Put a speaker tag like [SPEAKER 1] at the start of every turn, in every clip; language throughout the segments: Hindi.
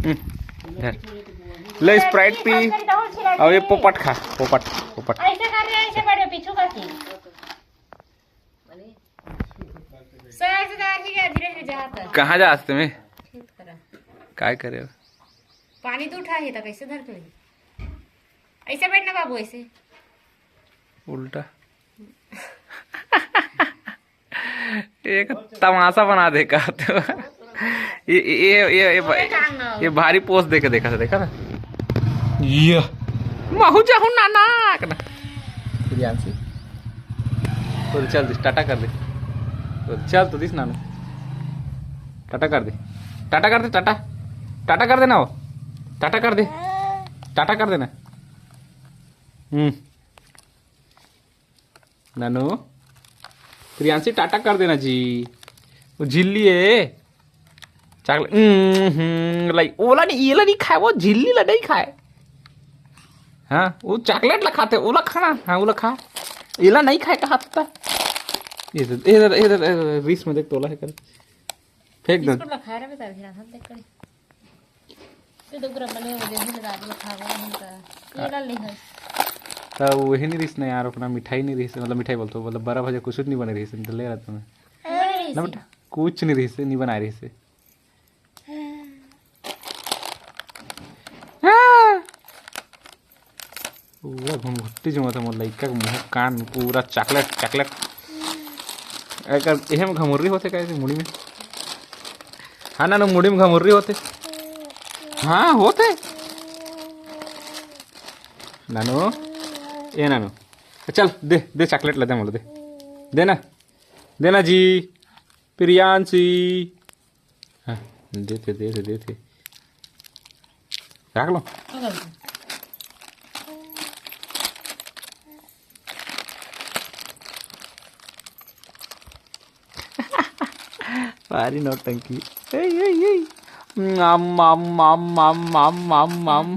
[SPEAKER 1] धर ले स्प्राइट पी और ये पोपट खा पोपट पोपट।
[SPEAKER 2] ऐसे कर रहे ऐसे बड़े पीछू करके सर से दार ही धीरे धीरे जाता।
[SPEAKER 1] कहाँ जा तुम्हें काय करे हो?
[SPEAKER 2] पानी तो उठा ही था कैसे धर के ऐसे बैठना बाबू ऐसे
[SPEAKER 1] उल्टा एक तमाशा बना देगा तो ये भारी पोस्ट देके देखा था देखा ना ये महू जाहू नाना ना प्रियांशी तो चल दिस टाटा कर दे तो चल तो दिस नानू टाटा कर दे टाटा कर दे टाटा टाटा कर देना वो टाटा कर दे टाटा कर देना नानू प्रियांशी टाटा कर देना जी वो झिल्ली है चॉकलेट लाइक ओला नहीं ये नहीं खाए वो झिल्ली ला नहीं खाए हाँ वो चॉकलेट ला खाते ओला खाना हाँ ओला खा इला नहीं खाए कहा था इधर इधर इधर रिस में देख तोला है कर फेंक दो
[SPEAKER 2] इसको लखा रहा बता फिर हम देख कर ये तो पूरा बने हो जैसे लगा के लखा हुआ है इनका ये डाल नहीं है
[SPEAKER 1] तो वही नहीं रिस ना यार अपना मिठाई नहीं रिस मतलब मिठाई बोलते हो मतलब 12 बजे कुछ नहीं बने रही से ले रहा तुम्हें ना बेटा कुछ नहीं रही से नहीं बना रही से पूरा घुमघुट्टी जो था मोर लइका के मुंह कान पूरा चॉकलेट चॉकलेट एकर एहे में घमुर्री होते कैसे मुड़ी में हाँ ना मुड़ी में घमुर्री होते हाँ होते नानू ए नानू चल दे दे चॉकलेट ला दे मोला दे देना देना जी प्रियांशी हाँ देते देते देते रख लो सारी नौटंकी आम आम आम आम आम आम आम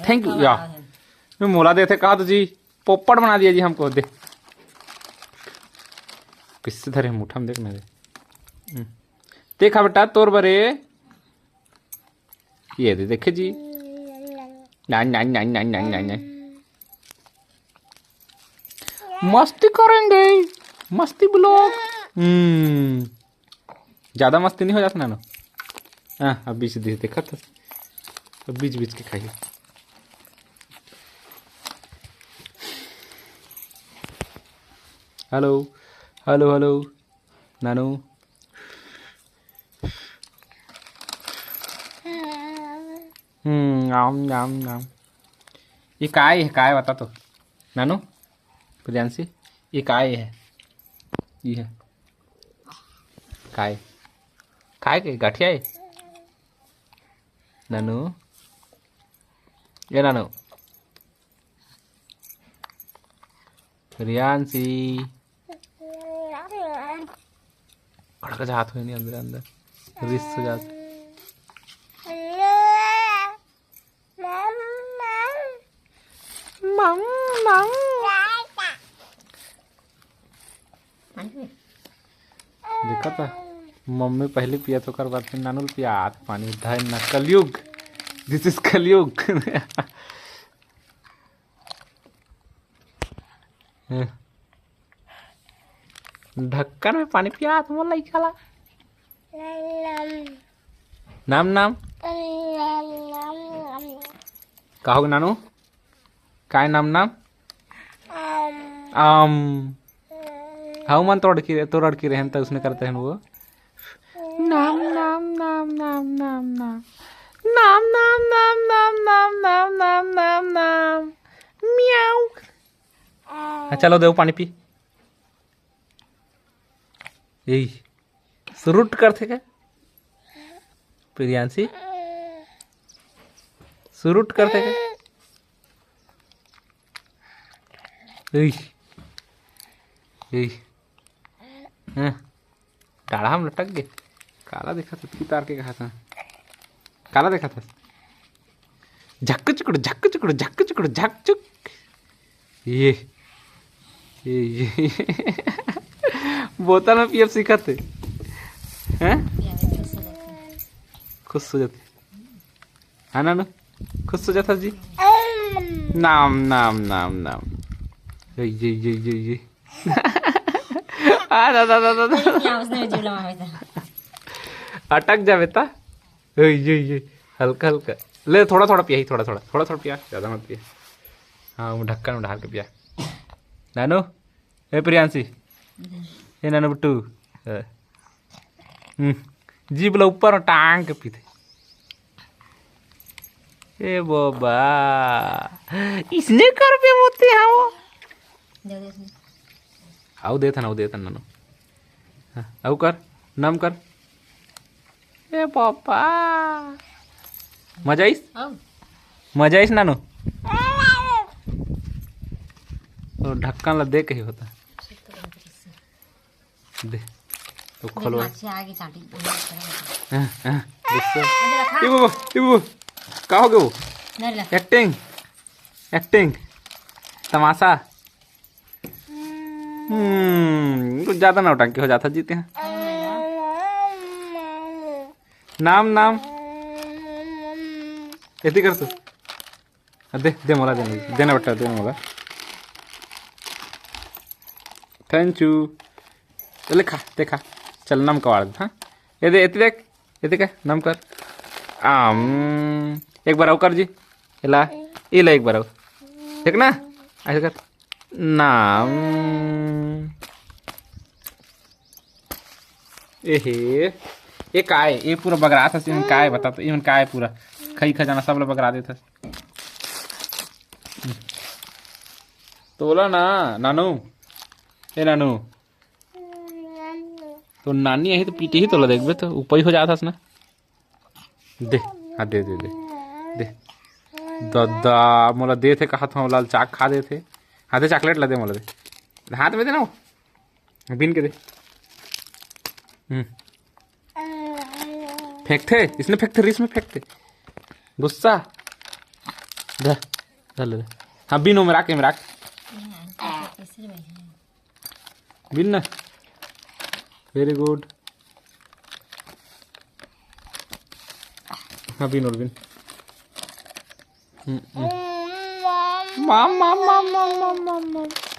[SPEAKER 1] थैंक यू यार मोला देते कहा तो जी पोपट बना दिया जी हमको दे किससे धरे मुठा में देखना दे देखा बेटा तोर बरे ये दे देखे जी nine nine nine nine nine nine nine मस्ती करेंगे मस्ती ब्लॉग ज्यादा मस्ती नहीं हो जाता ना हाँ अब बीच देखा था अब बीच बीच के खाइए हेलो हेलो हेलो नानू नाम नाम नाम ये काय बता तो नानू प्रियांशी ये काय है ये है काय काय के गाठिया है नानू ये नानू प्रियांशी खड़का जा हाथ में नहीं अंदर अंदर रिस से जाते मम मम देखा था मम्मी पहले पिया तो कर बाद नानुल पिया पानी धाय ना कलयुग दिस इज कलयुग ढक्कन में पानी पिया तुम बोल खाला नाम नाम कहो नानू काय नाम नाम हाउ मन तोड़ की रहन तो उसने करते हैं वो नाम नाम नाम नाम नाम नाम नाम नाम नाम नाम नाम नाम नाम नाम नाम म्याऊ चलो दो पानी पी यही सुरुट करते क्या प्रियांशी सुरुट करते क्या यही यही टाढ़ा हम लटक गए काला देखा था तार के कहा था काला देखा था झक्क चुकड़ झक्क चुकड़ झक्क चुकड़ झक चुक ये बोतल में पीएफ सिखाते हैं खुश हो जाती है ना खुश हो जाता जी। नाम नाम नाम नाम ये आ अटक जा बेटा। ये हल्का हल्का ले, थोड़ा थोड़ा पिया ही, थोड़ा थोड़ा पिया, ज़्यादा मत पिया। हाँ वो ढक्कन में ढाल के पिया। नानू ए प्रियांशी ए नानू बिट्टू जी बोला ऊपर टांग के पीते। ए बाबा इसने कर पे होते हैं वो आओ देता नानू। आओ कर नम कर। ए पापा मजा आइस नानू। तो ढक्कन ला दे के ही होता दे तो खोलो। का हो गया वो एक्टिंग तमाशा। कुछ ज्यादा नौटंकी हो जाता जीते हैं। नाम ऐसी कर तू दे मोला देना बेटा देना मोला। थैंक यू चल खा देखा चल नम कवाड़ दे। हाँ ये देख नम कर एक बार आओ कर जी ला एक बार आओ देख ना ऐसे कर नाम। ये काय ये पूरा बगरा था इवन काय बता तो इवन काय पूरा खई खजाना सब लोग बगरा देता तोला ना नानू। ए नानू तो नानी यही तो पीटी ही तोला देखबे तो ऊपर ही हो जाता ना। दे हाँ दे दादा मोला दे थे कहा था लाल चाक खा दे थे। हाँ दे चॉकलेट ला दे मोला दे हाथ में दे ना वो बीन के दे। फेंकते इसने फेंकते इसमें फेंकते गुस्सा दे हाँ बीनो में राख बिन ना वेरी गुड। हाँ बिन और बिन माम